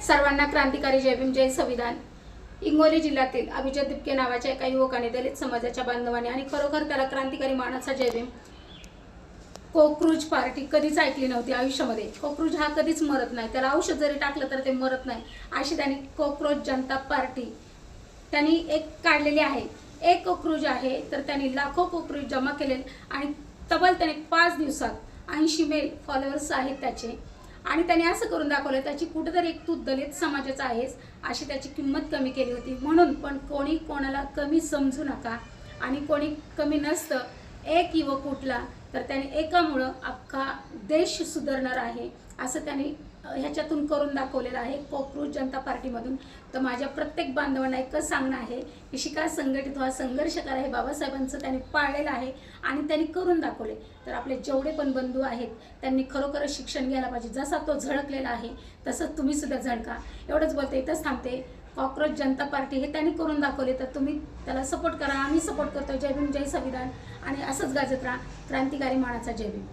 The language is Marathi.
सर्वांना क्रांतिकारी जय भीम जय संविधान। हिंगोली जिल्ह्यातील अभिजित दिपके नावाच्या एका युवकाने दलित समाजाच्या बांधवांनी आणि खरोखर त्याला क्रांतिकारी मानाचा जय भीम। कॉकरोच पार्टी कधीच ऐकली नव्हती आयुष्यामध्ये। कॉकरोच हा कधीच मरत नाही, त्याला औषध जरी टाकलं तर ते मरत नाही, अशी त्यांनी कॉकरोच जनता पार्टी त्यांनी एक काढलेली आहे। एक कॉकरोच आहे तर त्यांनी लाखो कॉकरोच जमा केले आणि तब्बल त्याने 5 दिवसात 80 मेल फॉलोअर्स आहेत त्याचे। आणि त्याने असं करून दाखवलं त्याची कुठेतरी एक तू दलित समाजाचा आहेस अशी त्याची किंमत कमी केली होती। म्हणून पण कोणी कोणाला कमी समजू नका आणि कोणी कमी नसतं। एक युवक उठला तर त्याने एकामुळं अख्खा देश सुधारणार आहे असं त्याने ह्याच्यातून करून दाखवलेलं आहे कॉकरोच जनता पार्टीमधून। तर माझ्या प्रत्येक बांधवांना एकच सांगणं आहे की शिका, संघटित व्हा, संघर्ष करा। हे बाबासाहेबांचं त्यांनी पाळलेलं आहे आणि त्यांनी करून दाखवले। तर आपले जेवढे पण बंधू आहेत त्यांनी खरोखरच शिक्षण घ्यायला पाहिजे। जसा तो झळकलेला आहे तसंच तुम्ही सुद्धा झळका। एवढंच बोलते, इथंच थांबते। कॉकरोच जनता पार्टी हे त्यांनी करून दाखवले तर तुम्ही त्याला सपोर्ट करा। आम्ही सपोर्ट करतो। जय भीम जय संविधान आणि असंच गाजत राहा। क्रांतिकारी मानाचा जय भीम।